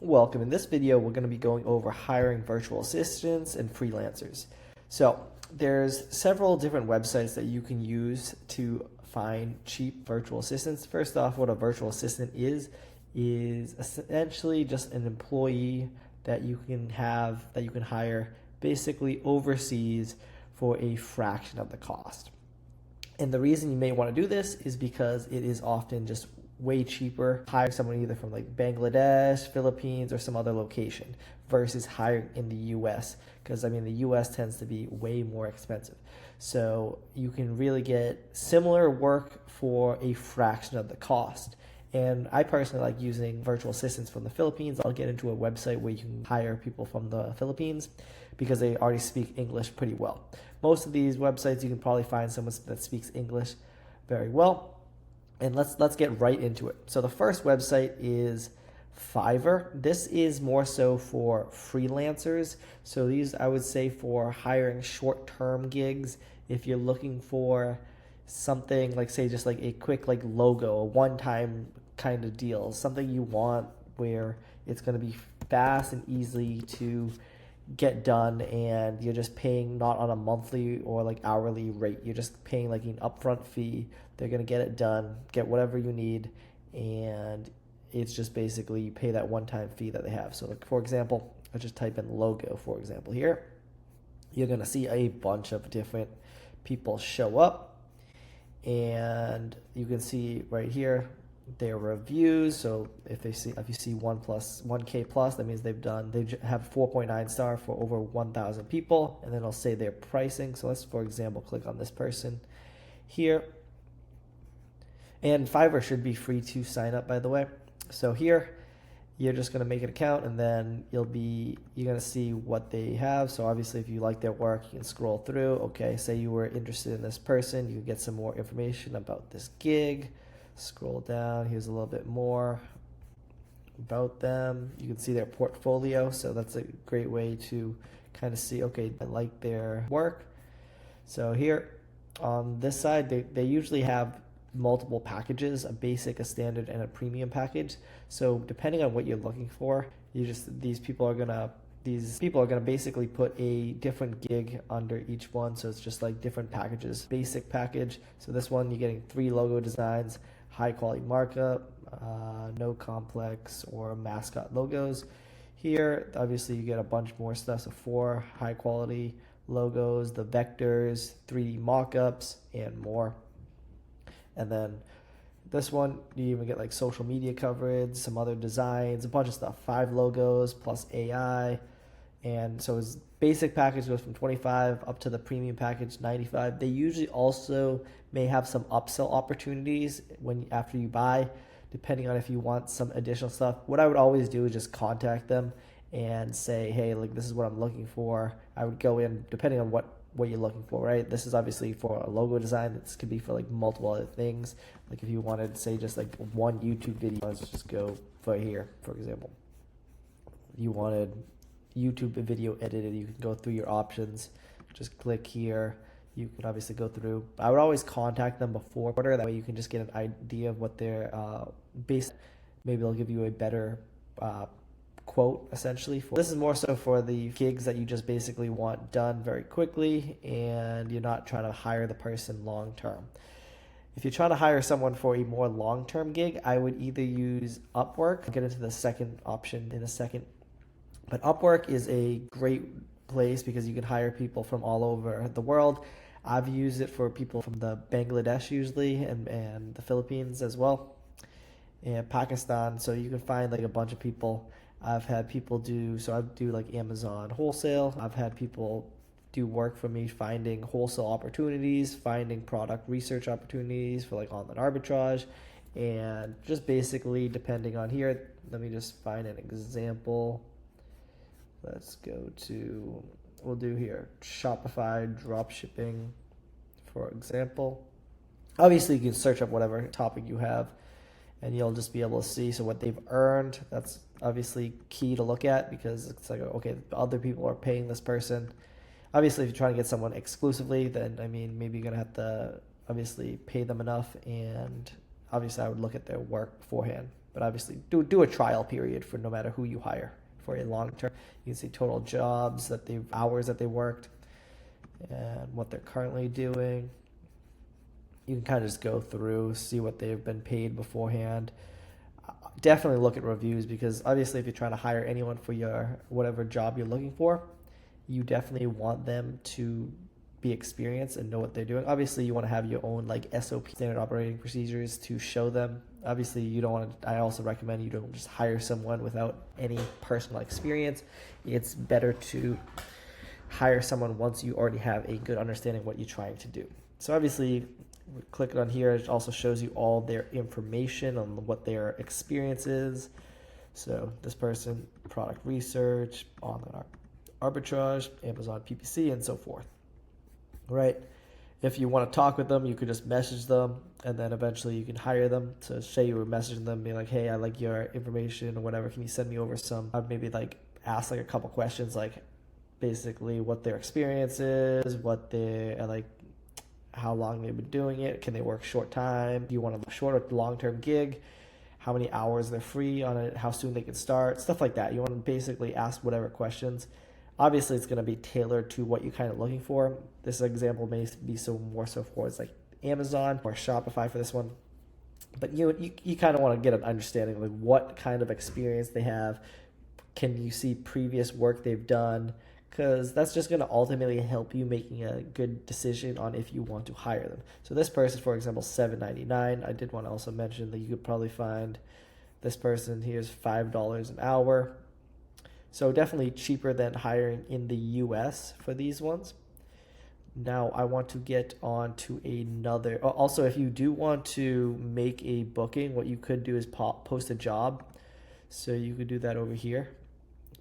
Welcome. In this video, we're going to be going over hiring virtual assistants and freelancers. So there's several different websites that you can use to find cheap virtual assistants. First off, what a virtual assistant is essentially just an employee that you can hire basically overseas for a fraction of the cost. And the reason you may want to do this is because it is often just way cheaper hire someone either from like Bangladesh, Philippines, or some other location versus hiring in the US, because I mean the US tends to be way more expensive. So you can really get similar work for a fraction of the cost. And I personally like using virtual assistants from the Philippines. I'll get into a website where you can hire people from the Philippines because they already speak English pretty well. Most of these websites you can probably find someone that speaks English very well. And let's get right into it. So the first website is Fiverr. This is more so for freelancers. So these I would say for hiring short-term gigs. If you're looking for something like, say, just like a quick like logo, a one-time kind of deal, something you want where it's going to be fast and easy to get done, and you're just paying not on a monthly or like hourly rate. You're just paying like an upfront fee. They're going to get it done, get whatever you need, and it's just basically you pay that one-time fee that they have. So like, for example, I just type in logo, for example, here. You're going to see a bunch of different people show up, and you can see right here their reviews. So if you see 1K plus, that means they have 4.9 star for over 1,000 people, and then I'll say their pricing. So let's, for example, click on this person here. And Fiverr should be free to sign up, by the way. So here you're just going to make an account, and then you're going to see what they have. So obviously if you like their work, you can scroll through. Okay, say you were interested in this person, you can get some more information about this gig. Scroll down, here's a little bit more about them. You can see their portfolio, so that's a great way to kind of see, okay, I like their work. So here on this side, they usually have multiple packages, a basic, a standard, and a premium package. So depending on what you're looking for, these people are gonna basically put a different gig under each one. So it's just like different packages. Basic package, so this one you're getting 3 logo designs, high quality markup, no complex or mascot logos. Here obviously you get a bunch more stuff, so 4 high quality logos, the vectors, 3D mockups, and more. And then this one you even get like social media coverage, some other designs, a bunch of stuff, 5 logos plus AI. And so his basic package goes from 25 up to the premium package 95. They usually also may have some upsell opportunities after you buy, depending on if you want some additional stuff. What I would always do is just contact them and say, hey, like this is what I'm looking for. I would go in depending on what you're looking for, right? This is obviously for a logo design. This could be for like multiple other things. Like if you wanted, say, just like one YouTube video, let's just go for here, for example. You wanted YouTube video edited, you can go through your options, just click here. You can obviously go through. I would always contact them before order, that way you can just get an idea of what their base. Maybe they'll give you a better quote essentially. This is more so for the gigs that you just basically want done very quickly and you're not trying to hire the person long term. If you're trying to hire someone for a more long-term gig, I would either use Upwork. I'll get into the second option in a second. But Upwork is a great place because you can hire people from all over the world. I've used it for people from the Bangladesh usually, and the Philippines as well, and Pakistan. So you can find like a bunch of people. I've had people do like Amazon wholesale. I've had people do work for me finding wholesale opportunities, finding product research opportunities for like online arbitrage, and just basically depending on here. Let me just find an example. Let's go to, we'll do here, Shopify dropshipping, for example. Obviously, you can search up whatever topic you have, and you'll just be able to see. So what they've earned, that's obviously key to look at, because it's like, okay, other people are paying this person. Obviously, if you're trying to get someone exclusively, then, I mean, maybe you're going to have to obviously pay them enough, and obviously I would look at their work beforehand. but obviously do a trial period for no matter who you hire for a long term. You can see total jobs that they've hours that they worked and what they're currently doing. You can kind of just go through, see what they've been paid beforehand. Definitely look at reviews, because obviously if you're trying to hire anyone for your whatever job you're looking for, you definitely want them to be experienced and know what they're doing. Obviously you want to have your own like SOP, standard operating procedures, to show them. Obviously you don't want to, I also recommend you don't just hire someone without any personal experience. It's better to hire someone once you already have a good understanding of what you're trying to do. So obviously, click on here, it also shows you all their information on what their experience is. So this person, product research, online arbitrage, Amazon PPC, and so forth. Right? If you want to talk with them, you could just message them, and then eventually you can hire them. So say you were messaging them, being like, hey, I like your information or whatever. Can you send me over some? I'd maybe like ask like a couple questions, like basically what their experience is, what they like, how long they've been doing it, can they work short time, do you want a short or long-term gig, how many hours they're free on it, how soon they can start, stuff like that. You want to basically ask whatever questions. Obviously it's going to be tailored to what you're kind of looking for. This example may be more so for like Amazon or Shopify for this one, but you kind of want to get an understanding of like what kind of experience they have. Can you see previous work they've done? Because that's just going to ultimately help you making a good decision on if you want to hire them. So this person, for example, $7.99. I did want to also mention that you could probably find this person here's $5 an hour. So definitely cheaper than hiring in the US for these ones. Now I want to get on to another. Also, if you do want to make a booking, what you could do is post a job. So you could do that over here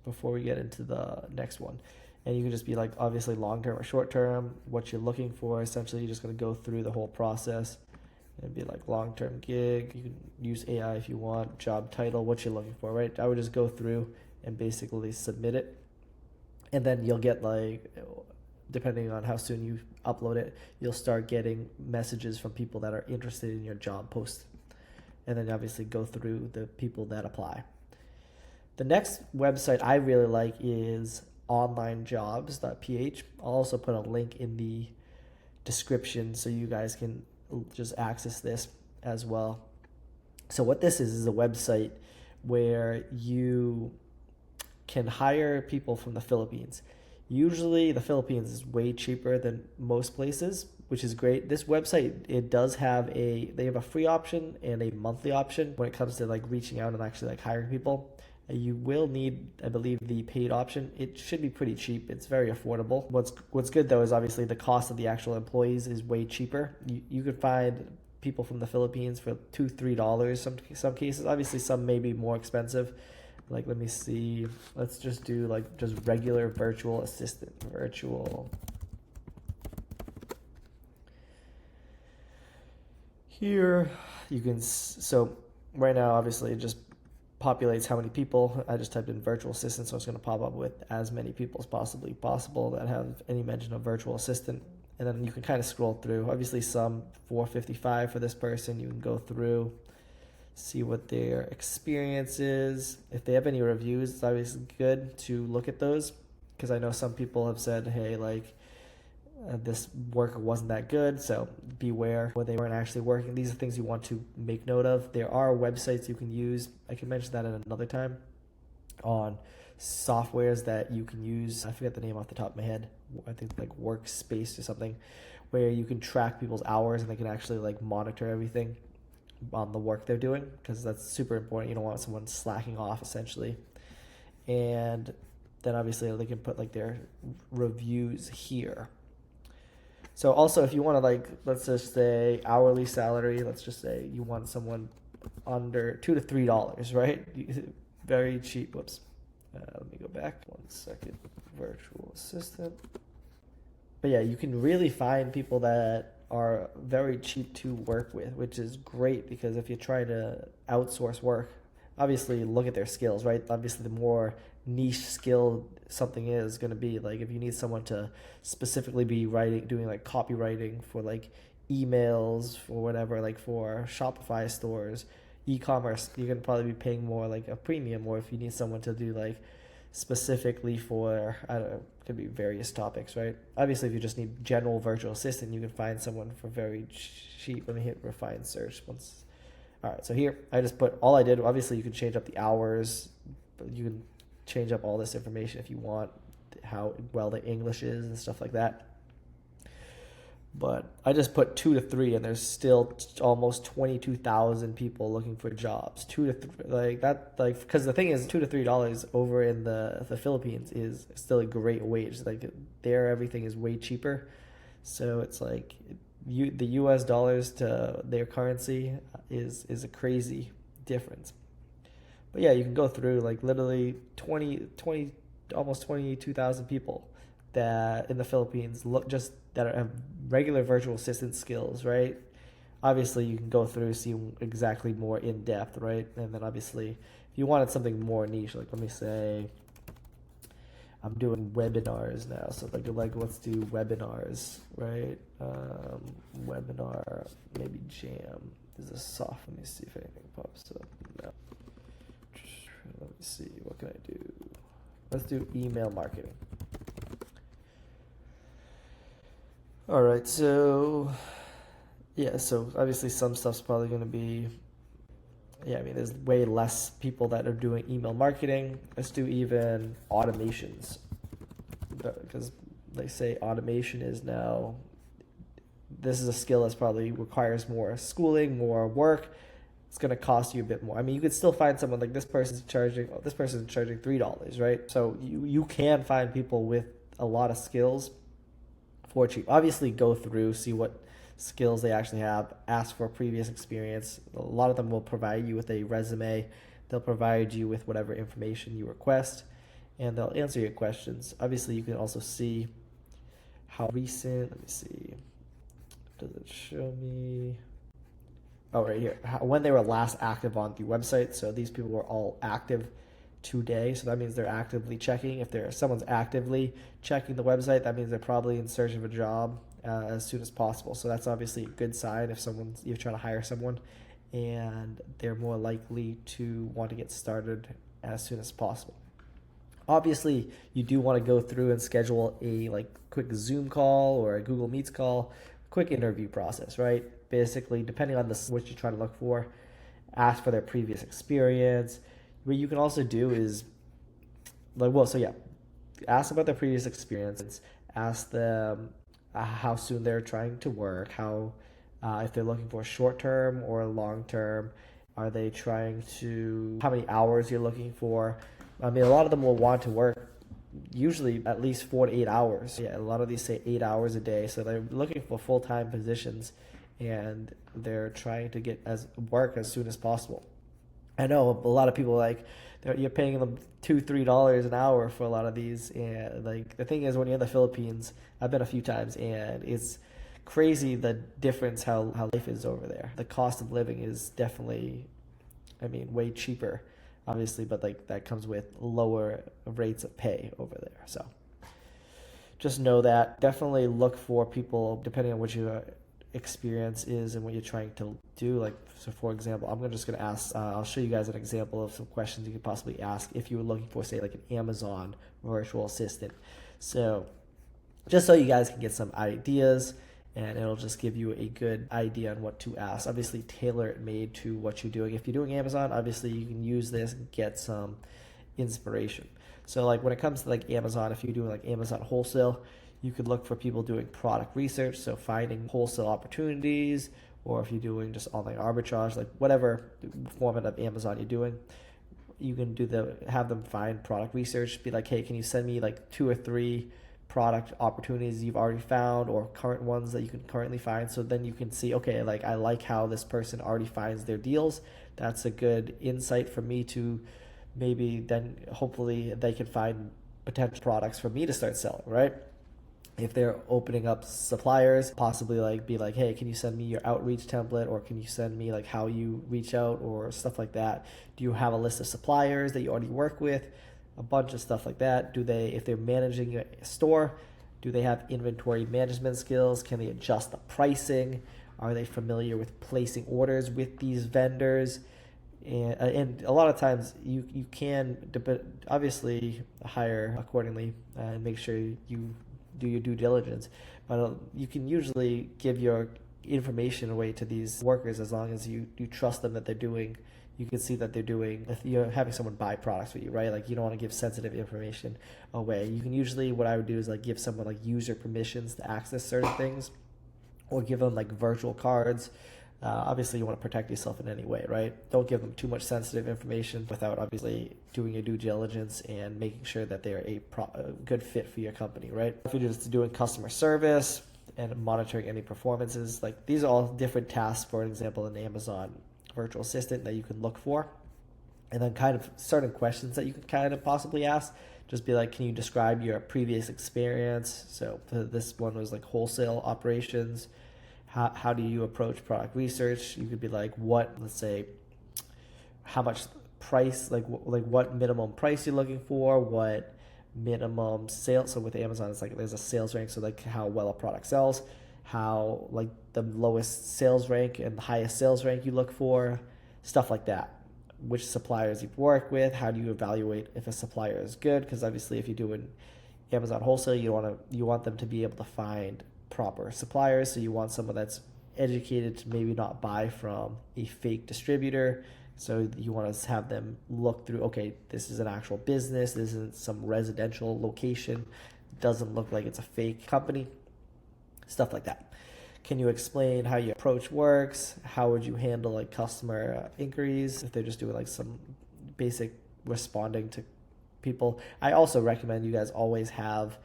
before we get into the next one. And you can just be like, obviously long-term or short-term, what you're looking for. Essentially, you're just going to go through the whole process and be like long-term gig. You can use AI if you want, job title, what you're looking for, right? I would just go through and basically submit it. And then you'll get like, depending on how soon you upload it, you'll start getting messages from people that are interested in your job post. And then obviously go through the people that apply. The next website I really like is OnlineJobs.ph. I'll also put a link in the description so you guys can just access this as well. So what this is a website where you can hire people from the Philippines. Usually the Philippines is way cheaper than most places, which is great. This website, it does have they have a free option and a monthly option when it comes to like reaching out and actually like hiring people. You will need, I believe, the paid option. It should be pretty cheap. It's very affordable. What's good though is obviously the cost of the actual employees is way cheaper. You could find people from the Philippines for $2-3 some cases. Obviously some may be more expensive. Like let me see. Let's just do like just regular virtual assistant. Here you can, so right now obviously it just populates how many people. I just typed in virtual assistant, so it's going to pop up with as many people as possibly possible that have any mention of virtual assistant. And then you can kind of scroll through. Obviously some $4.55 for this person. You can go through, see what their experience is. If they have any reviews, it's obviously good to look at those, because I know some people have said, hey, like this work wasn't that good, so beware when they weren't actually working. These are things you want to make note of. There are websites you can use. I can mention that at another time on softwares that you can use. I forget the name off the top of my head. I think like Workspace or something, where you can track people's hours and they can actually like monitor everything on the work they're doing, because that's super important. You don't want someone slacking off essentially. And then obviously they can put like their reviews here. So also if you want to like, let's just say hourly salary, let's just say you want someone under $2 to $3, right? Very cheap. Whoops. Let me go back 1 second. Virtual assistant. But yeah, you can really find people that are very cheap to work with, which is great, because if you're trying to outsource work, obviously look at their skills, right? Obviously the more niche skill something is going to be, like if you need someone to specifically be doing like copywriting for like emails for whatever, like for Shopify stores, e-commerce, you're gonna probably be paying more like a premium, or if you need someone to do like specifically for, I don't know, could be various topics, right? Obviously, if you just need general virtual assistant, you can find someone for very cheap. Let me hit refine search once. All right, so here I just put all I did. Obviously, you can change up the hours, but you can change up all this information if you want, how well the English is and stuff like that. But I just put 2 to 3, and there's still almost 22,000 people looking for jobs. 2 to 3, like that, like, because the thing is, $2 to $3 over in the Philippines is still a great wage. Like there, everything is way cheaper, so it's like the U.S. dollars to their currency is a crazy difference. But yeah, you can go through like literally 20 almost 22,000 people that in the Philippines look just that have regular virtual assistant skills, right? Obviously, you can go through, see exactly more in depth, right? And then obviously, if you wanted something more niche, like let me say, I'm doing webinars now, so like let's do webinars, right? Webinar, maybe Jam. Is this soft? Let me see if anything pops up. No. Let me see. What can I do? Let's do email marketing. All right, so yeah, so obviously some stuff's probably going to be, yeah, I mean, there's way less people that are doing email marketing. Let's do even automations, because they say automation is now, this is a skill that's probably requires more schooling, more work. It's going to cost you a bit more. I mean, you could still find someone like this person's charging $3, right? So you can find people with a lot of skills for cheap. Obviously, go through, see what skills they actually have, ask for previous experience. A lot of them will provide you with a resume. They'll provide you with whatever information you request, and they'll answer your questions. Obviously, you can also see how recent, let me see, does it show me? Oh, right here, when they were last active on the website. So these people were all active today, so that means they're actively checking. If someone's actively checking the website, that means they're probably in search of a job as soon as possible. So that's obviously a good sign if you're trying to hire someone, and they're more likely to want to get started as soon as possible. Obviously, you do want to go through and schedule a quick Zoom call or a Google Meets call, quick interview process, right? Basically, depending on what you're trying to look for, ask for their previous experience. What you can also do is ask about their previous experience. Ask them how soon they're trying to work, if they're looking for short term or long term. Are they how many hours you're looking for? I mean, a lot of them will want to work usually at least 4 to 8 hours. Yeah, a lot of these say 8 hours a day, so they're looking for full-time positions, and they're trying to get work as soon as possible. I know a lot of people you're paying them $2-3 an hour for a lot of these, and the thing is, when you're in the Philippines, I've been a few times, and it's crazy the difference how life is over there. The cost of living is definitely, I mean, way cheaper, obviously, but that comes with lower rates of pay over there. So just know that. Definitely look for people depending on what your experience is and what you're trying to do. So for example, I'm just going to ask, I'll show you guys an example of some questions you could possibly ask if you were looking for, say, an Amazon virtual assistant. So just so you guys can get some ideas, and it'll just give you a good idea on what to ask. Obviously, tailor it made to what you're doing. If you're doing Amazon, obviously you can use this and get some inspiration. So when it comes to Amazon, if you're doing Amazon wholesale, you could look for people doing product research, so finding wholesale opportunities, or if you're doing just online arbitrage, whatever format of Amazon you're doing, you can have them find product research. Be like, hey, can you send me 2 or 3 product opportunities you've already found, or current ones that you can currently find? So then you can see, okay, I like how this person already finds their deals. That's a good insight for me to maybe then hopefully they can find potential products for me to start selling, right? If they're opening up suppliers, possibly be like, hey, can you send me your outreach template, or can you send me how you reach out, or stuff like that? Do you have a list of suppliers that you already work with? A bunch of stuff like that. If they're managing a store, do they have inventory management skills? Can they adjust the pricing? Are they familiar with placing orders with these vendors? And a lot of times you can obviously hire accordingly and make sure you do your due diligence, but you can usually give your information away to these workers as long as you trust them that they're doing. You can see that they're doing, if you're having someone buy products for you, right? Like you don't want to give sensitive information away. You can usually, what I would do is like give someone like user permissions to access certain things, or give them like virtual cards. Obviously you want to protect yourself in any way, right? Don't give them too much sensitive information without obviously doing your due diligence and making sure that they're a good fit for your company, right? If you're just doing customer service and monitoring any performances, like these are all different tasks, for example, in Amazon virtual assistant that you can look for. And then kind of certain questions that you can kind of possibly ask. Just be like, can you describe your previous experience? So this one was like wholesale operations. How do you approach product research? You could be like, let's say, how much price, like what minimum price you're looking for, what minimum sales. So with Amazon, it's like there's a sales rank. So like how well a product sells, how like the lowest sales rank and the highest sales rank you look for, stuff like that. Which suppliers you work with, how do you evaluate if a supplier is good? Because obviously if you're doing Amazon wholesale, you want them to be able to find proper suppliers. So you want someone that's educated to maybe not buy from a fake distributor. So you want to have them look through, okay, this is an actual business, this isn't some residential location, doesn't look like it's a fake company, stuff like that. Can you explain how your approach works? How would you handle like customer inquiries if they're just doing like some basic responding to people? I also recommend you guys always have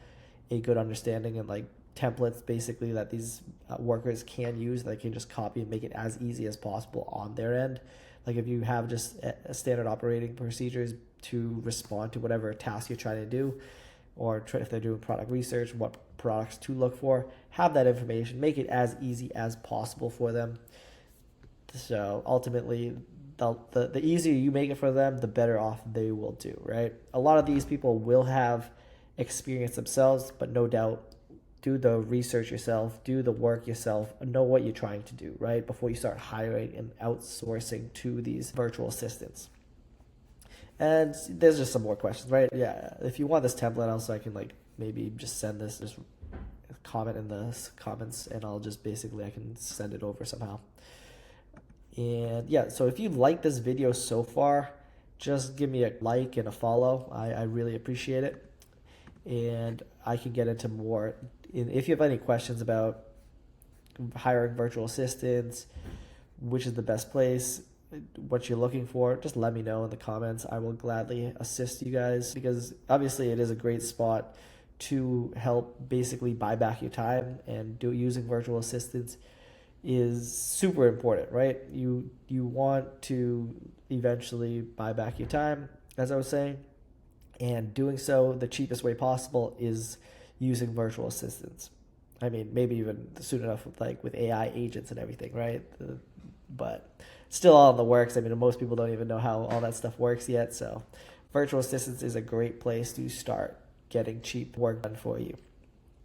a good understanding and like templates basically that these workers can use. They can just copy and make it as easy as possible on their end. Like if you have just a standard operating procedures to respond to whatever task you're trying to do, or if they're doing product research, what products to look for, have that information, make it as easy as possible for them. So ultimately, the easier you make it for them, the better off they will do, right? A lot of these people will have experience themselves, but no doubt, do the research yourself, do the work yourself, know what you're trying to do, right? Before you start hiring and outsourcing to these virtual assistants. And there's just some more questions, right? Yeah, if you want this template, also I can like maybe just send this, just comment in the comments, and I'll just basically, I can send it over somehow. And yeah, so if you like this video so far, just give me a like and a follow. I really appreciate it. And I can get into more. If you have any questions about hiring virtual assistants, which is the best place, what you're looking for, just let me know in the comments. I will gladly assist you guys, because obviously it is a great spot to help basically buy back your time, and using virtual assistants is super important, right? You want to eventually buy back your time, as I was saying, and doing so the cheapest way possible is using virtual assistants. I mean, maybe even soon enough with AI agents and everything, right? But still all in the works. I mean, most people don't even know how all that stuff works yet. So virtual assistants is a great place to start getting cheap work done for you.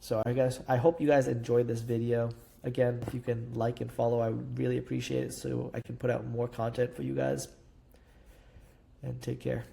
So I hope you guys enjoyed this video. Again, if you can like and follow, I would really appreciate it, so I can put out more content for you guys. And take care.